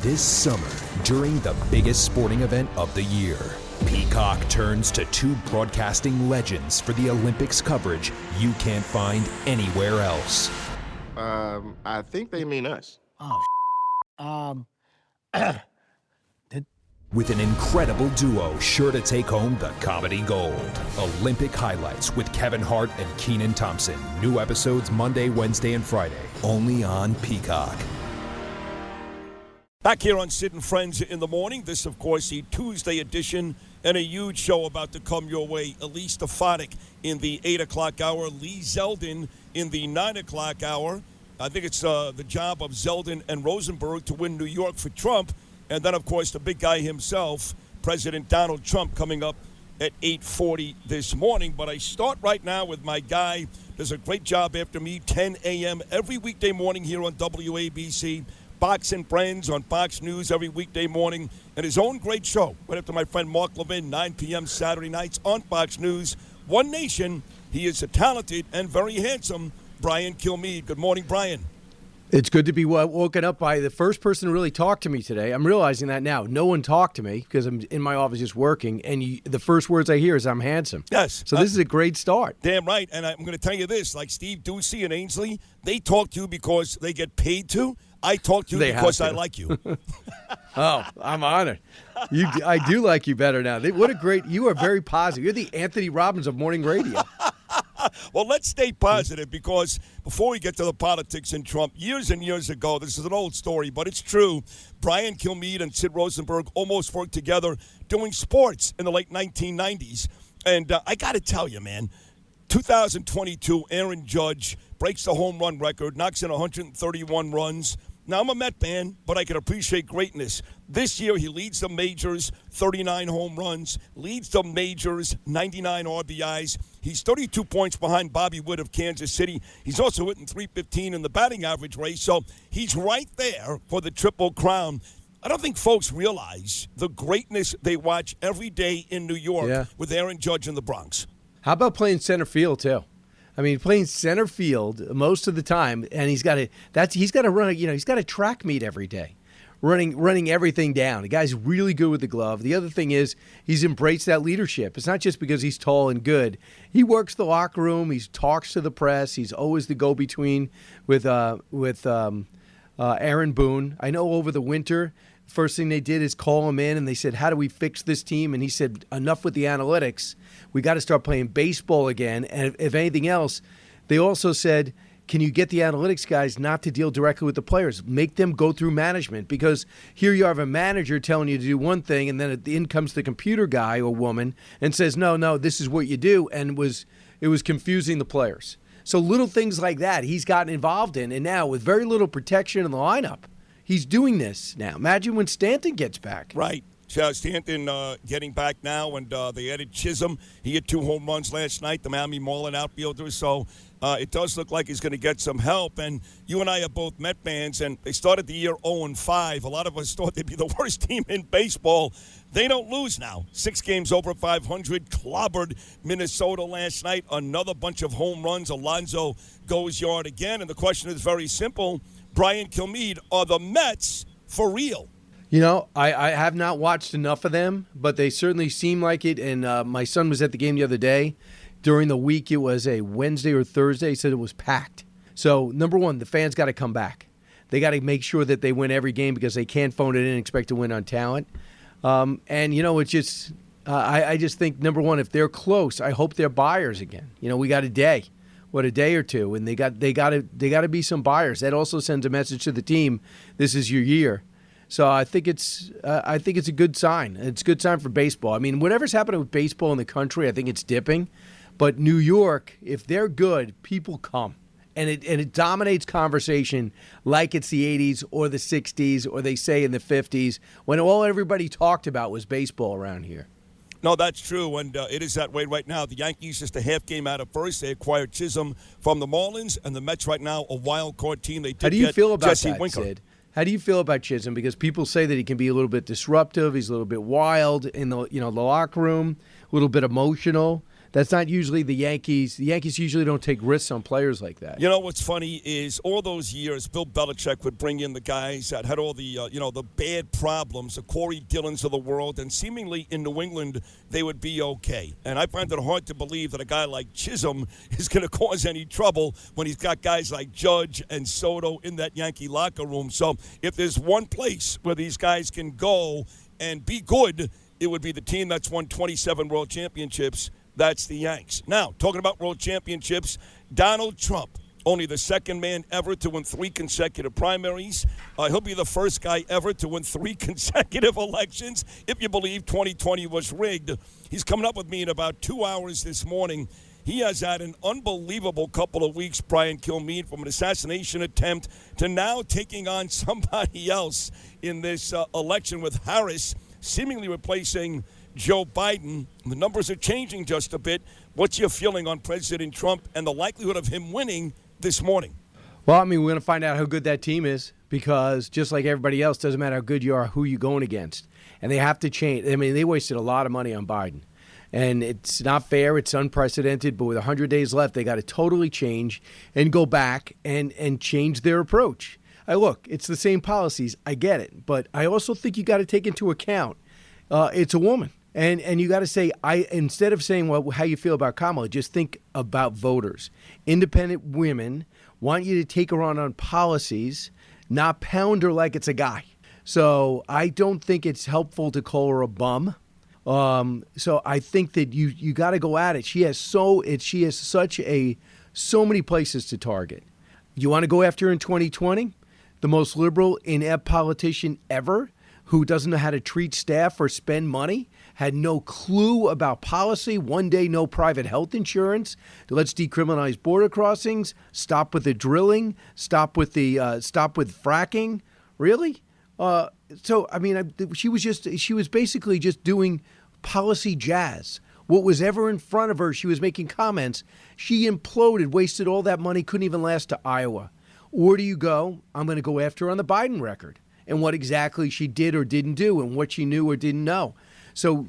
This summer, during the biggest sporting event of the year, Peacock turns to two broadcasting legends for the Olympics coverage you can't find anywhere else. I think they mean us. With an incredible duo sure to take home the comedy gold. Olympic Highlights with Kevin Hart and Kenan Thompson. New episodes Monday, Wednesday, and Friday. Only on Peacock. Back here on Sid and Friends in the morning. This, of course, the Tuesday edition and a huge show about to come your way. Elise Stefanik in the 8 o'clock hour. Lee Zeldin in the 9 o'clock hour. I think it's the job of Zeldin and Rosenberg to win New York for Trump. And then, of course, the big guy himself, President Donald Trump, coming up at 8:40 this morning. But I start right now with my guy. Does a great job after me, 10 a.m. every weekday morning here on WABC. Fox and Friends on Fox News every weekday morning. And his own great show, right after my friend Mark Levin, 9 p.m. Saturday nights on Fox News. One Nation. He is a talented and very handsome Brian Kilmeade. Good morning, Brian. It's good to be woken up by the first person to really talk to me today. I'm realizing that now. No one talked to me because I'm in my office just working, and the first words I hear is I'm handsome. Yes. So this is a great start. Damn right. And I'm going to tell you this, like Steve Ducey and Ainsley, they talk to you because they get paid to. I talk to you because I like you. Oh, I'm honored. I do like you better now. You are very positive. You're the Anthony Robbins of morning radio. Well, let's stay positive because before we get to the politics and Trump, years and years ago, this is an old story, but it's true. Brian Kilmeade and Sid Rosenberg almost worked together doing sports in the late 1990s. And I got to tell you, man, 2022, Aaron Judge breaks the home run record, knocks in 131 runs. Now, I'm a Met fan, but I can appreciate greatness. This year, he leads the majors, 39 home runs, leads the majors, 99 RBIs. He's 32 points behind Bobby Witt of Kansas City. He's also hitting .315 in the batting average race, so he's right there for the Triple Crown. I don't think folks realize the greatness they watch every day in New York with Aaron Judge in the Bronx. How about playing center field, too? I mean, playing center field most of the time, and he's got to run. He's got a track meet every day, running everything down. The guy's really good with the glove. The other thing is he's embraced that leadership. It's not just because he's tall and good. He works the locker room. He talks to the press. He's always the go-between with Aaron Boone. I know over the winter, first thing they did is call him in, and they said, how do we fix this team? And he said, enough with the analytics. We got to start playing baseball again. And if anything else, they also said, can you get the analytics guys not to deal directly with the players? Make them go through management. Because here you have a manager telling you to do one thing, and then in comes the computer guy or woman and says, no, this is what you do. And it was confusing the players. So little things like that he's gotten involved in. And now with very little protection in the lineup, he's doing this now. Imagine when Stanton gets back. Right. Stanton getting back now, and they added Chisholm. He had 2 home runs last night, the Miami Marlin outfielder. So it does look like he's going to get some help. And you and I are both Met fans, and they started the year 0-5. A lot of us thought they'd be the worst team in baseball. They don't lose now. 6 games over 500, clobbered Minnesota last night. Another bunch of home runs. Alonso goes yard again. And the question is very simple. Brian Kilmeade, are the Mets for real? You know, I have not watched enough of them, but they certainly seem like it. And my son was at the game the other day. During the week, it was a Wednesday or Thursday. He said it was packed. So, number one, the fans got to come back. They got to make sure that they win every game because they can't phone it in and expect to win on talent. And, you know, it's just I just think, number one, if they're close, I hope they're buyers again. You know, we got a day or two, and they got to be some buyers. That also sends a message to the team. This is your year. So I think it's a good sign. It's a good sign for baseball. I mean, whatever's happening with baseball in the country, I think it's dipping. But New York, if they're good, people come. And it dominates conversation like it's the 80s or the 60s or they say in the 50s when all everybody talked about was baseball around here. No, that's true, and it is that way right now. The Yankees just a half game out of first. They acquired Chisholm from the Marlins, and the Mets right now a wild card team. They did. How do you feel about Jesse that, Winker. Sid? How do you feel about Chisholm? Because people say that he can be a little bit disruptive. He's a little bit wild in the locker room, a little bit emotional. That's not usually the Yankees. The Yankees usually don't take risks on players like that. You know what's funny is all those years, Bill Belichick would bring in the guys that had all the the bad problems, the Corey Dillons of the world, and seemingly in New England they would be okay. And I find it hard to believe that a guy like Chisholm is going to cause any trouble when he's got guys like Judge and Soto in that Yankee locker room. So if there's one place where these guys can go and be good, it would be the team that's won 27 world championships. That's the Yanks. Now, talking about world championships, Donald Trump, only the second man ever to win 3 consecutive primaries. He'll be the first guy ever to win 3 consecutive elections, if you believe 2020 was rigged. He's coming up with me in about 2 hours this morning. He has had an unbelievable couple of weeks, Brian Kilmeade, from an assassination attempt to now taking on somebody else in this election with Harris seemingly replacing Joe Biden. The numbers are changing just a bit. What's your feeling on President Trump and the likelihood of him winning this morning? Well, I mean, we're going to find out how good that team is because just like everybody else, doesn't matter how good you are, who you're going against. And they have to change. I mean, they wasted a lot of money on Biden. And it's not fair. It's unprecedented. But with 100 days left, they got to totally change and go back and change their approach. Look, it's the same policies. I get it. But I also think you got to take into account it's a woman. And you got to say, instead of saying, well, how you feel about Kamala, just think about voters. Independent women want you to take her on policies, not pound her like it's a guy. So I don't think it's helpful to call her a bum. So I think that you got to go at it. She has so many places to target. You want to go after her in 2020? The most liberal inept politician ever who doesn't know how to treat staff or spend money, had no clue about policy. One day, no private health insurance. Let's decriminalize border crossings. Stop with the drilling. Stop with fracking. Really? So I mean, she was basically just doing policy jazz. What was ever in front of her, she was making comments. She imploded, wasted all that money, couldn't even last to Iowa. Where do you go? I'm going to go after her on the Biden record and what exactly she did or didn't do and what she knew or didn't know. So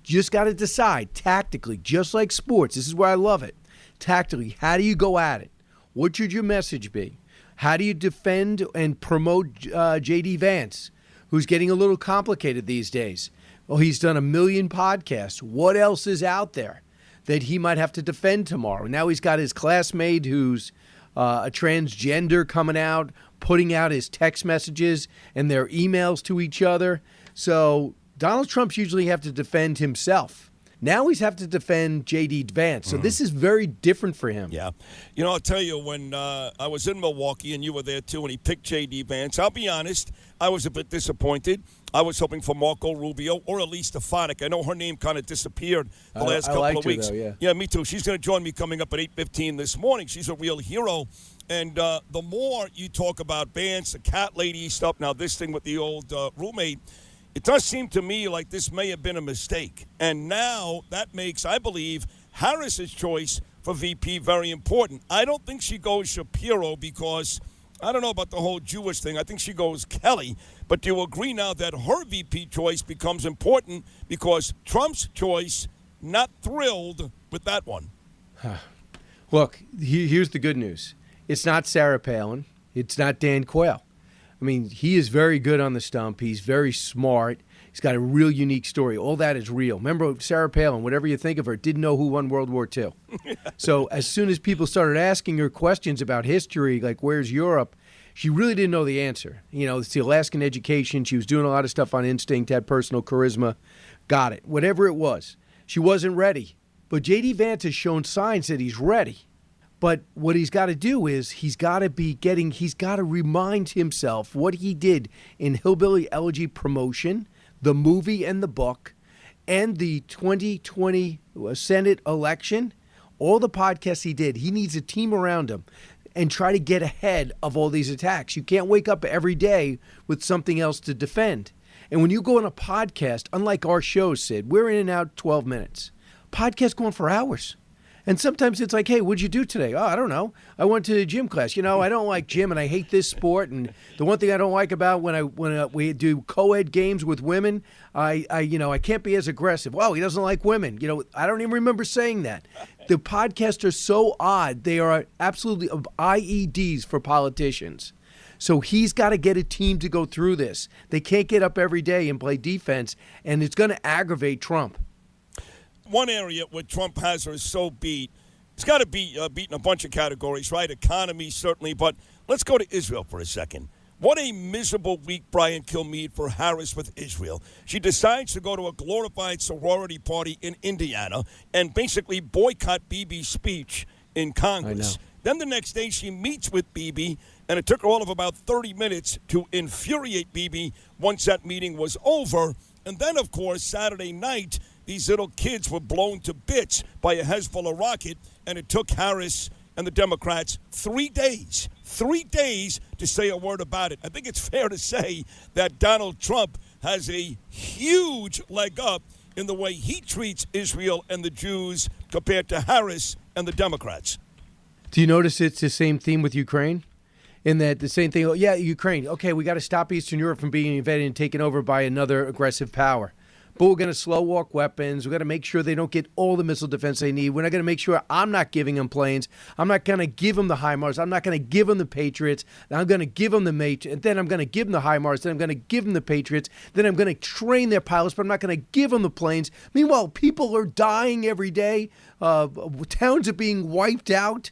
just got to decide tactically, just like sports. This is where I love it. Tactically, how do you go at it? What should your message be? How do you defend and promote J.D. Vance, who's getting a little complicated these days? Well, he's done 1 million podcasts. What else is out there that he might have to defend tomorrow? Now he's got his classmate who's a transgender coming out, putting out his text messages and their emails to each other. So Donald Trump's usually have to defend himself. Now he's have to defend J.D. Vance. So this is very different for him. Yeah. You know, I'll tell you, when I was in Milwaukee and you were there too, and he picked J.D. Vance, I'll be honest, I was a bit disappointed. I was hoping for Marco Rubio or at least Stefanik. I know her name kind of disappeared the last couple of weeks. Her, though, yeah, me too. She's going to join me coming up at 8:15 this morning. She's a real hero. And the more you talk about Vance, the cat lady stuff, now this thing with the old roommate, it does seem to me like this may have been a mistake. And now that makes, I believe, Harris's choice for VP very important. I don't think she goes Shapiro because I don't know about the whole Jewish thing. I think she goes Kelly. But do you agree now that her VP choice becomes important because Trump's choice, not thrilled with that one? Look, here's the good news. It's not Sarah Palin. It's not Dan Quayle. I mean, he is very good on the stump. He's very smart. He's got a real unique story. All that is real. Remember, Sarah Palin, whatever you think of her, didn't know who won World War II. So as soon as people started asking her questions about history, like where's Europe, she really didn't know the answer. You know, it's the Alaskan education. She was doing a lot of stuff on instinct, had personal charisma. Got it. Whatever it was. She wasn't ready. But J.D. Vance has shown signs that he's ready. But what he's got to do is he's got to remind himself what he did in Hillbilly Elegy Promotion, the movie and the book, and the 2020 Senate election, all the podcasts he did. He needs a team around him and try to get ahead of all these attacks. You can't wake up every day with something else to defend. And when you go on a podcast, unlike our shows, Sid, we're in and out 12 minutes. Podcasts go on for hours. And sometimes it's like, hey, what'd you do today? Oh, I don't know. I went to the gym class. You know, I don't like gym, and I hate this sport. And the one thing I don't like about when we do co-ed games with women, I can't be as aggressive. Well, he doesn't like women. You know, I don't even remember saying that. The podcasts are so odd. They are absolutely IEDs for politicians. So he's got to get a team to go through this. They can't get up every day and play defense, and it's going to aggravate Trump. One area where Trump has her so beat, it's got to be beat in a bunch of categories, right? Economy, certainly. But let's go to Israel for a second. What a miserable week, Brian Kilmeade, for Harris with Israel. She decides to go to a glorified sorority party in Indiana and basically boycott Bibi's speech in Congress. Then the next day she meets with Bibi, and it took her all of about 30 minutes to infuriate Bibi once that meeting was over. And then, of course, Saturday night, these little kids were blown to bits by a Hezbollah rocket, and it took Harris and the Democrats 3 days to say a word about it. I think it's fair to say that Donald Trump has a huge leg up in the way he treats Israel and the Jews compared to Harris and the Democrats. Do you notice it's the same theme with Ukraine? In that the same thing, Ukraine, okay, we got to stop Eastern Europe from being invaded and taken over by another aggressive power. But we're going to slow walk weapons. We're going to make sure they don't get all the missile defense they need. We're not going to make sure I'm not giving them planes. I'm not going to give them the HIMARS. I'm not going to give them the Patriots. I'm going to give them the and then I'm going to give them the HIMARS. Then I'm going to give them the Patriots. Then I'm going to train their pilots, but I'm not going to give them the planes. Meanwhile, people are dying every day. Towns are being wiped out.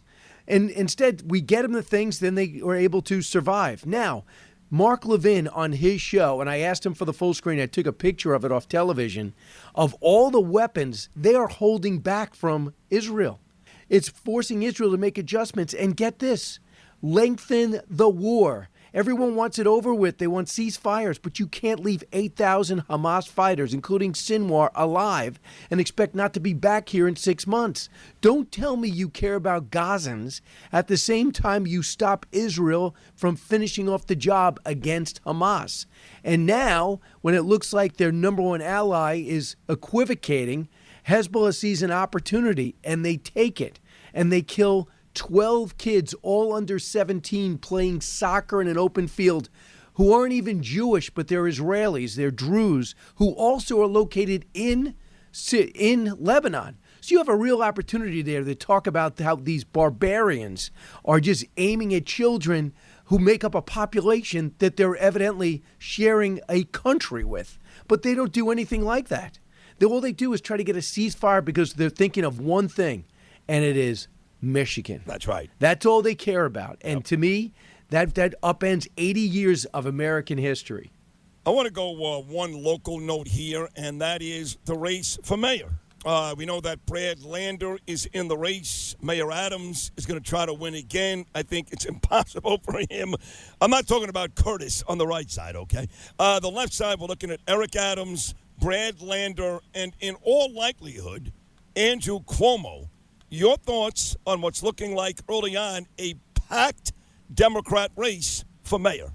And instead, we get them the things, then they are able to survive. Now, Mark Levin on his show, and I asked him for the full screen. I took a picture of it off television, of all the weapons they are holding back from Israel. It's forcing Israel to make adjustments. And get this, lengthen the war. Everyone wants it over with. They want ceasefires, but you can't leave 8,000 Hamas fighters, including Sinwar, alive and expect not to be back here in 6 months. Don't tell me you care about Gazans at the same time you stop Israel from finishing off the job against Hamas. And now, when it looks like their number one ally is equivocating, Hezbollah sees an opportunity, and they take it, and they kill 12 kids, all under 17, playing soccer in an open field, who aren't even Jewish, but they're Israelis, they're Druze, who also are located in Lebanon. So you have a real opportunity there to talk about how these barbarians are just aiming at children who make up a population that they're evidently sharing a country with. But they don't do anything like that. All they do is try to get a ceasefire because they're thinking of one thing, and it is Michigan. That's right. That's all they care about. And to me, that upends 80 years of American history. I want to go one local note here, and that is the race for mayor. We know that Brad Lander is in the race. Mayor Adams is going to try to win again. I think it's impossible for him. I'm not talking about Curtis on the right side, okay? The left side, we're looking at Eric Adams, Brad Lander, and in all likelihood, Andrew Cuomo. Your thoughts on what's looking like early on a packed Democrat race for mayor?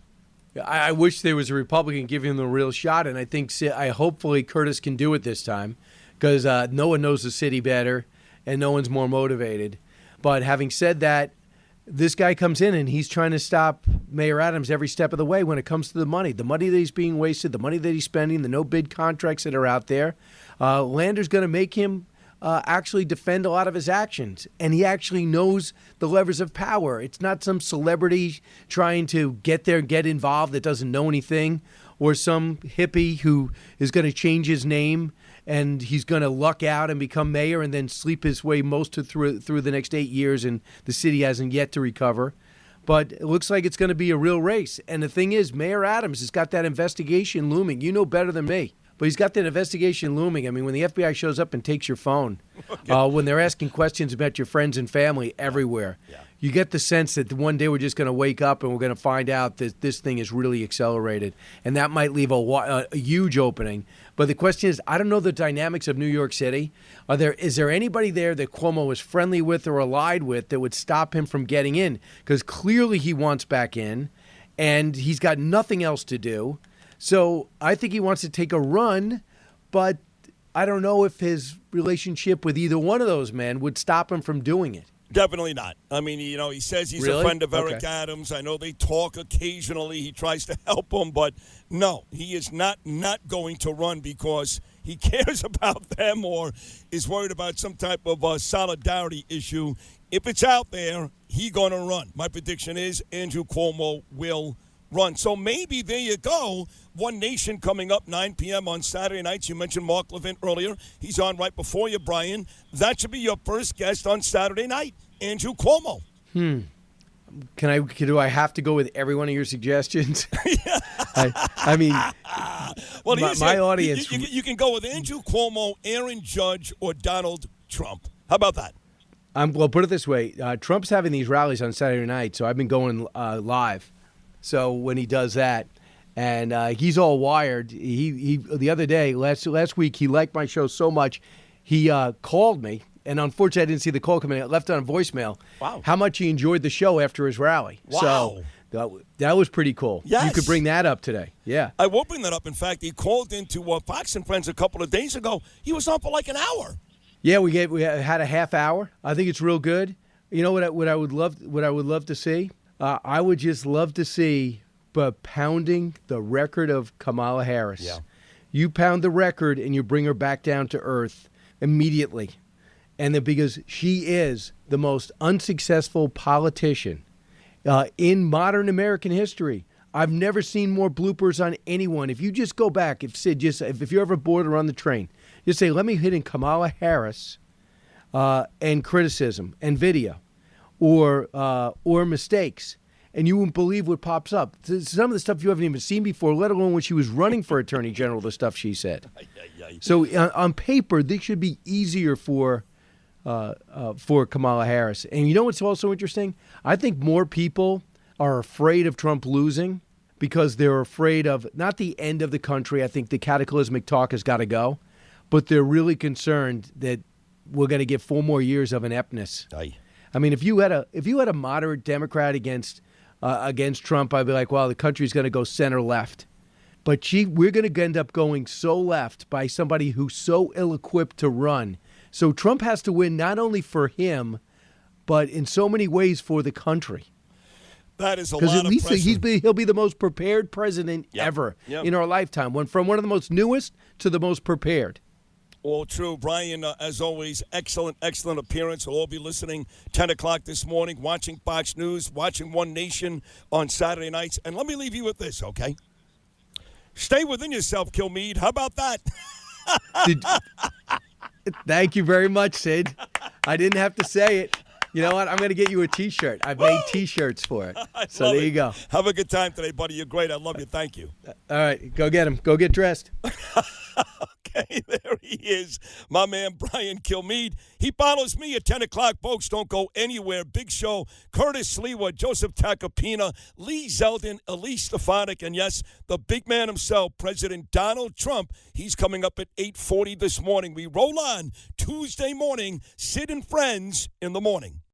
I wish there was a Republican giving them a real shot, and hopefully Curtis can do it this time because no one knows the city better and no one's more motivated. But having said that, this guy comes in and he's trying to stop Mayor Adams every step of the way when it comes to the money that he's being wasted, the money that he's spending, the no-bid contracts that are out there. Lander's going to make him actually defend a lot of his actions. And he actually knows the levers of power. It's not some celebrity trying to get there and get involved that doesn't know anything, or some hippie who is going to change his name and he's going to luck out and become mayor and then sleep his way through the next 8 years and the city hasn't yet to recover. But it looks like it's going to be a real race. And the thing is, Mayor Adams has got that investigation looming. You know better than me. But he's got that investigation looming. I mean, when the FBI shows up and takes your phone, when they're asking questions about your friends and family everywhere, you get the sense that one day we're just going to wake up and we're going to find out that this thing is really accelerated. And that might leave a huge opening. But the question is, I don't know the dynamics of New York City. Is there anybody there that Cuomo is friendly with or allied with that would stop him from getting in? Because clearly he wants back in, and he's got nothing else to do. So I think he wants to take a run, but I don't know if his relationship with either one of those men would stop him from doing it. Definitely not. I mean, he says he's Really? a friend of Eric Okay. Adams. I know they talk occasionally. He tries to help him, but no, he is not going to run because he cares about them or is worried about some type of solidarity issue. If it's out there, he's going to run. My prediction is Andrew Cuomo will run. So maybe there you go. One Nation coming up 9 p.m. on Saturday nights. You mentioned Mark Levin earlier. He's on right before you, Brian. That should be your first guest on Saturday night, Andrew Cuomo. Do I have to go with every one of your suggestions? I mean, Well, my audience. You can go with Andrew Cuomo, Aaron Judge, or Donald Trump. How about that? Well, put it this way. Trump's having these rallies on Saturday night, so I've been going live. So when he does that, and he's all wired. He the other day, last week, he liked my show so much, he called me. And unfortunately, I didn't see the call coming in. I left on a voicemail. Wow. How much he enjoyed the show after his rally. Wow. So that was pretty cool. Yes. You could bring that up today. Yeah. I will bring that up. In fact, he called into Fox and Friends a couple of days ago. He was on for like an hour. Yeah, we had a half hour. I think it's real good. You know what I would love to see? I would just love to see pounding the record of Kamala Harris. Yeah. You pound the record and you bring her back down to earth immediately. And then because she is the most unsuccessful politician in modern American history. I've never seen more bloopers on anyone. If you just go back, if you're ever bored or on the train, just say, let me hit in Kamala Harris and criticism and video or mistakes. And you won't believe what pops up. Some of the stuff you haven't even seen before, let alone when she was running for Attorney General, the stuff she said. So on paper, this should be easier for Kamala Harris. And you know what's also interesting? I think more people are afraid of Trump losing because they're afraid of not the end of the country. I think the cataclysmic talk has got to go. But they're really concerned that we're going to get 4 more years of ineptness. Aye. I mean, if you had a moderate Democrat against Trump, I'd be like, well, the country's going to go center left. But we're going to end up going so left by somebody who's so ill-equipped to run. So Trump has to win not only for him, but in so many ways for the country. That is a lot Because of at least pressure. he'll be the most prepared president ever in our lifetime. From one of the most newest to the most prepared. All true. Brian, as always, excellent appearance. We'll all be listening 10 o'clock this morning, watching Fox News, watching One Nation on Saturday nights. And let me leave you with this, okay? Stay within yourself, Kilmeade. How about that? Thank you very much, Sid. I didn't have to say it. You know what? I'm going to get you a T-shirt. I've made T-shirts for it. So there you go. Have a good time today, buddy. You're great. I love you. Thank you. All right. Go get him. Go get dressed. Okay, there he is, my man Brian Kilmeade. He follows me at 10 o'clock. Folks, don't go anywhere. Big show. Curtis Lewa, Joseph Tacopina, Lee Zeldin, Elise Stefanik, and yes, the big man himself, President Donald Trump. He's coming up at 8:40 this morning. We roll on Tuesday morning. Sid and Friends in the morning.